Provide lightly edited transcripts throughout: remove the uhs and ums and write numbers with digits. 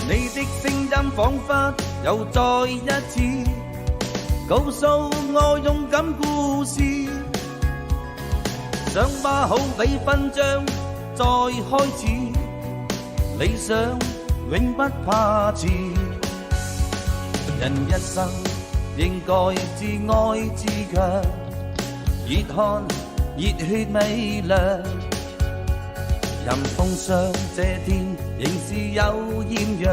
你的聲音彷彿又再一次告訴我勇敢故事，想把好比勳章再開始，理想永不怕遲。人一生應該自愛自強，熱汗熱血美良，任風霜這天仍是有豔陽，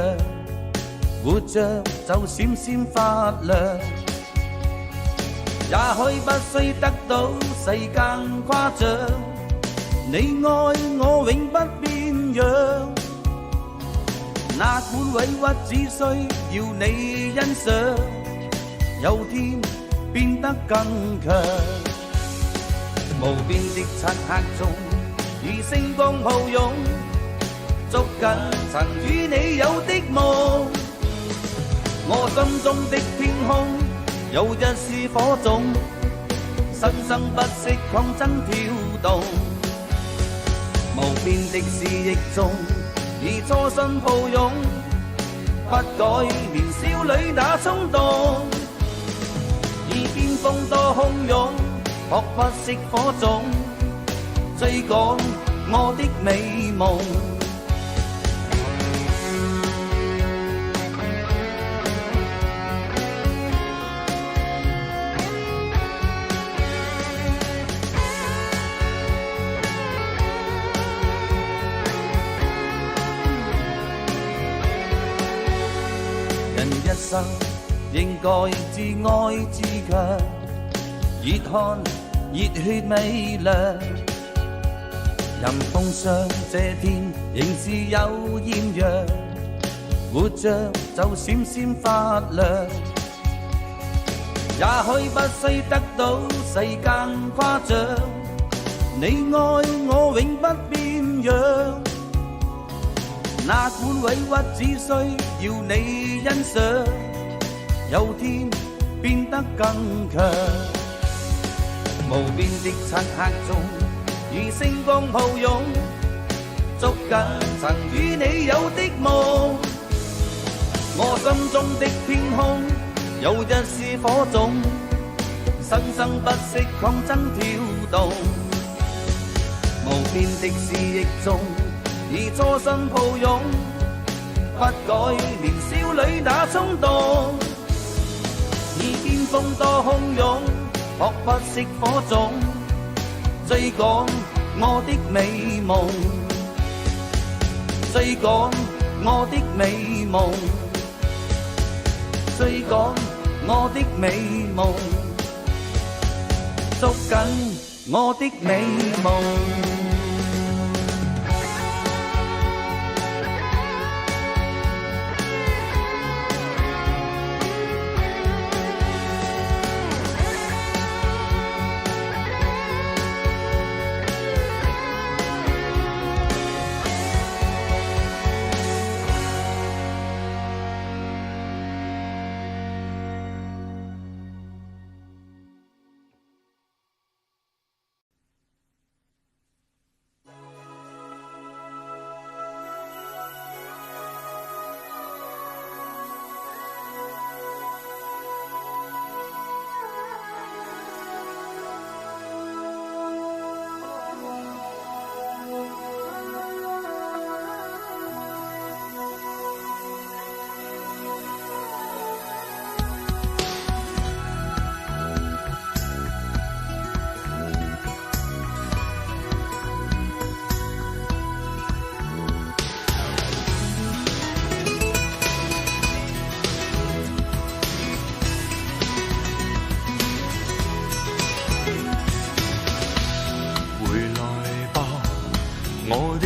活着就閃閃發亮。也許不需得到世間誇獎，你愛我永不變樣。哪管委屈只需要你欣賞，有天變得更強。無邊的漆黑中，以星光抱擁，捉緊曾與你有的夢。我心中的天空有日是火種，生生不息抗爭跳動。無邊的詩意中，以初心抱擁，不改年少女那衝動。以巔峰多洶湧，撲不熄火種，追趕我的美夢。一生應該自愛自強，熱汗熱血美良，任風霜這天仍是有豔陽，活着就閃閃發亮。也許不需得到世間誇獎，你愛我永不變樣。哪管委屈只需要你欣賞，有天變得更強。無邊的漆黑中，以星光抱擁，捉緊曾與你有的夢。我心中的天空有日是火種，生生不息抗爭跳動。無邊的詩意中，以初心抱擁，不改年少女那衝動。以巔峰多洶湧，撲不熄火種，追趕我的美夢，追趕我的美夢，追趕我的美夢，捉緊我的美夢。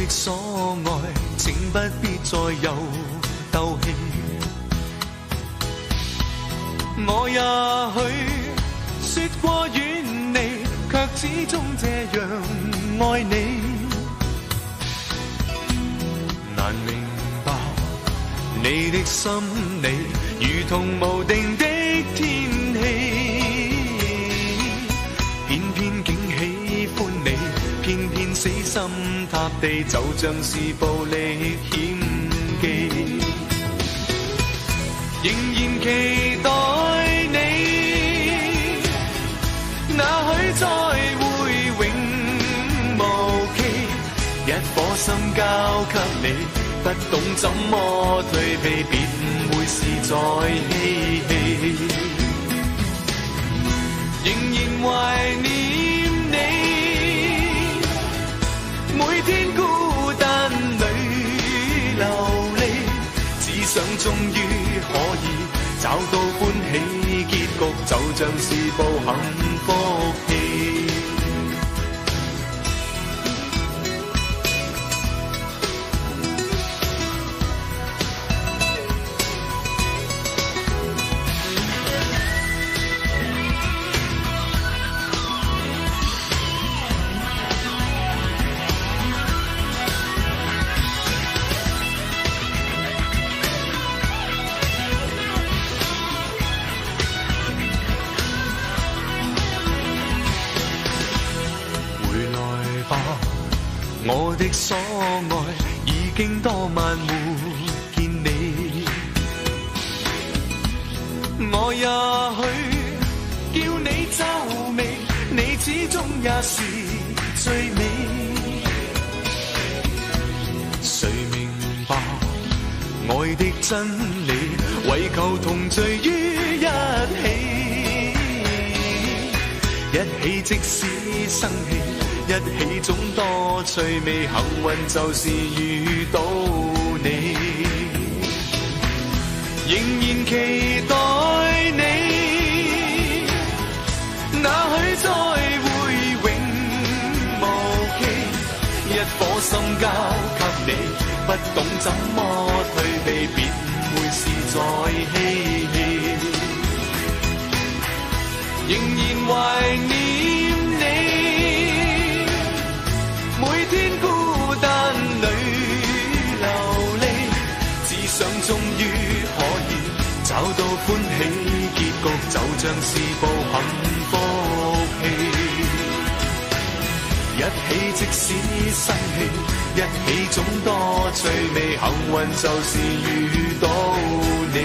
所愛，請不必再有鬥氣。我也許說過遠離，卻始終這樣愛你。難明白你的心理，如同無定的天氣。偏偏竟喜歡你，偏偏死心塌地，就像是暴力險記。給你，不懂怎麼退避，便會是在嬉戲。仍然懷念你，每天孤單裏流離，只想終於可以找到歡喜結局，就像是部幸福戲。我的所愛已經多晚沒見你，我也許叫你皺眉，你始終也是最美。誰明白愛的真理，為求同聚於一起，即使生氣，一起總多趣味，幸運就是遇到你，仍然期待你，那許再會永無期，一顆心交給你，不懂怎麼退避，便會是在嬉戲，仍然懷念你，每天孤單裏流離，只想終於可以找到歡喜結局，就像是部幸福戲。一起即使生氣，一起總多趣味，幸運就是遇到你。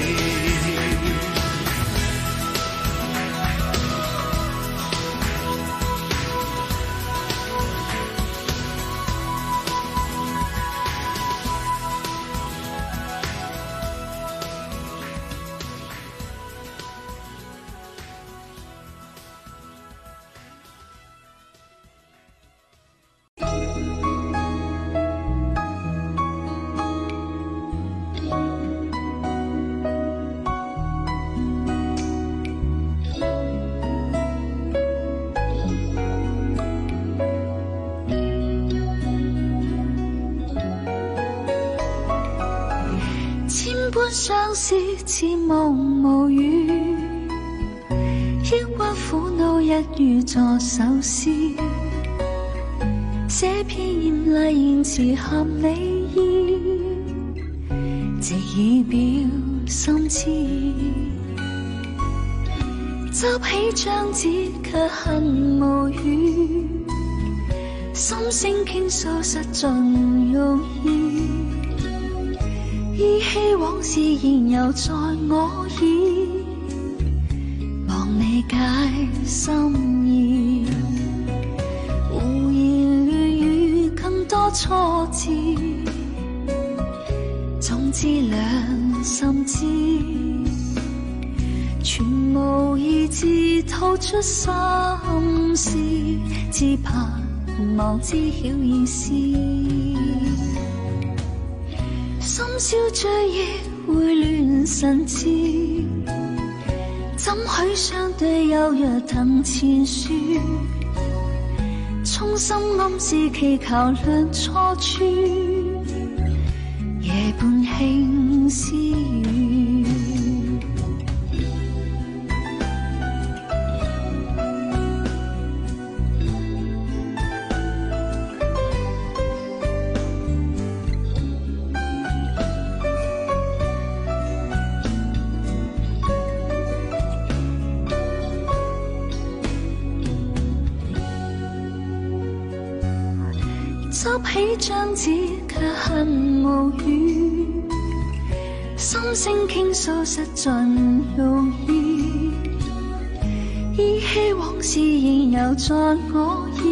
相思似夢無語，抑鬱苦惱一如作首詩，寫篇艷麗言辭合理意，直以表心痴。執起張紙卻恨無語，心聲傾訴實在唔容易，依稀往事現猶在我耳，望你解心意，胡言亂語更多挫折，總之兩心知，全無意志吐出心事，只盼望知曉意思。深宵醉夜會亂神志，怎許相對有若藤前樹，衷心暗示祈求兩錯處，夜半輕私語。執起張紙卻恨無語，心聲傾訴實在唔容易，依稀往事現猶在我耳，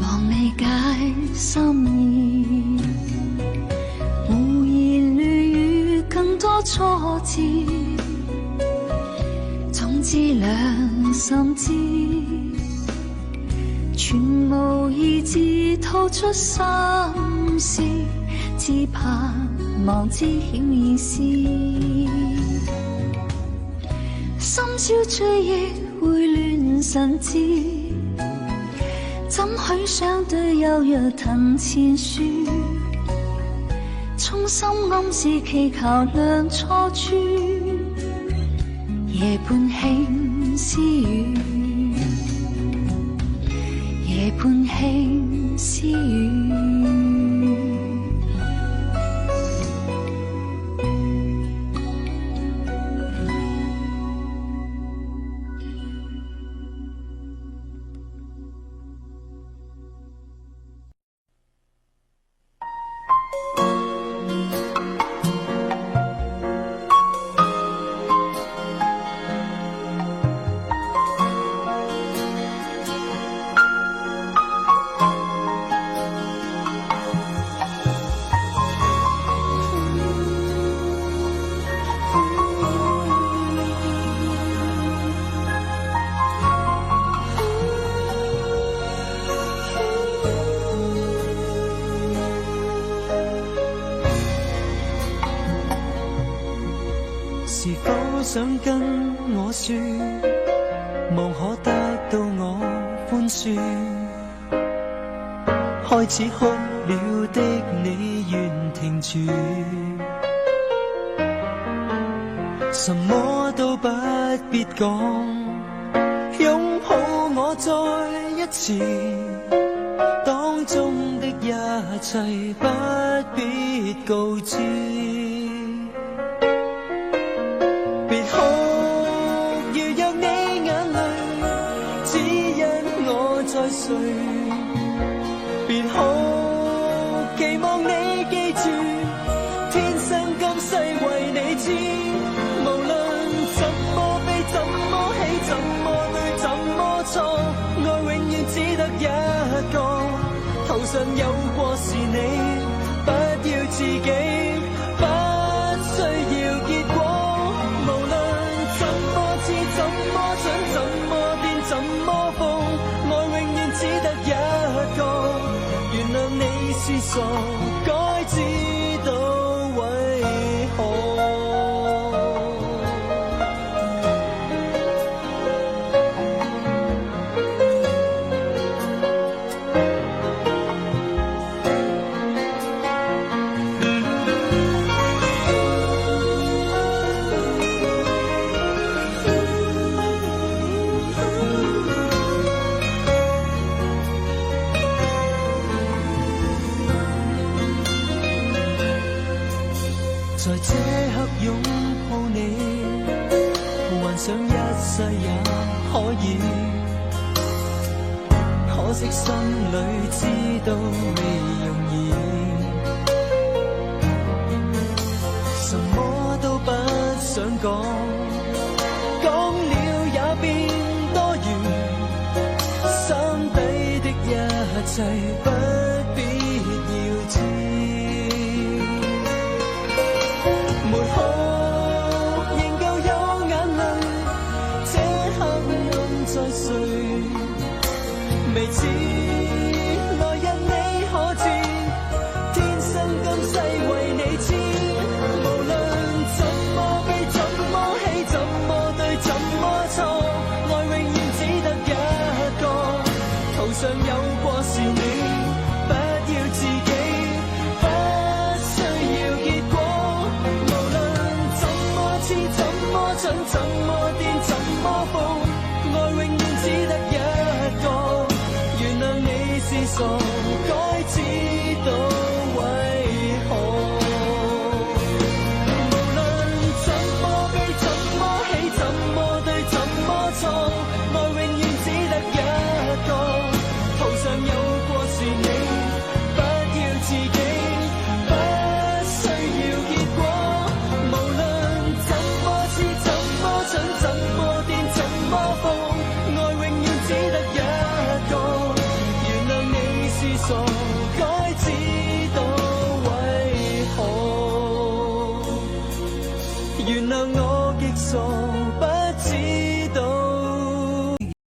望你解心意，胡言亂語更多挫折，總之兩心知，全無意志吐出心事，只盼望知曉意思。深宵追憶會亂神志，怎許相對有若藤前樹，衷心暗示祈求兩錯處，夜半輕私語，夜半輕私語。是否想跟我說，望可得到我寬恕？開始哭了的你願停住，什麼都不必講，擁抱我再一次，當中的一切不必告知。別哭，期望你記住，天生今世為你知。無論怎麼悲，怎麼喜，怎麼對，怎麼錯，愛永遠只得一個。頭上有過是你，不要自己，不需要結果。無論怎麼似，怎麼準，怎麼變，怎麼瘋，愛永遠只得一個。原諒你是傻，該知道為何。在這刻擁抱你，幻想一世也可以，可惜心裏知道未容易，什麼都不想講，講了也變多餘，心底的一切不必要知。沒哭，仍舊有眼淚，這刻暗在誰？未知來日你可知？天生今世為你知。無論怎麼悲，怎麼喜，怎麼對，怎麼錯，愛永遠只得一個。途上有過是你，不要自己，不需要結果。怎麼準，怎麼癲，怎麼瘋，愛永遠只得一個。原諒你是傻，該知道為何。無論怎麼悲，怎麼喜，怎麼對，怎麼錯，愛永遠只得一個。途上有過是你，不要自己，不需要結果。無論怎麼準，原諒我極傻不知。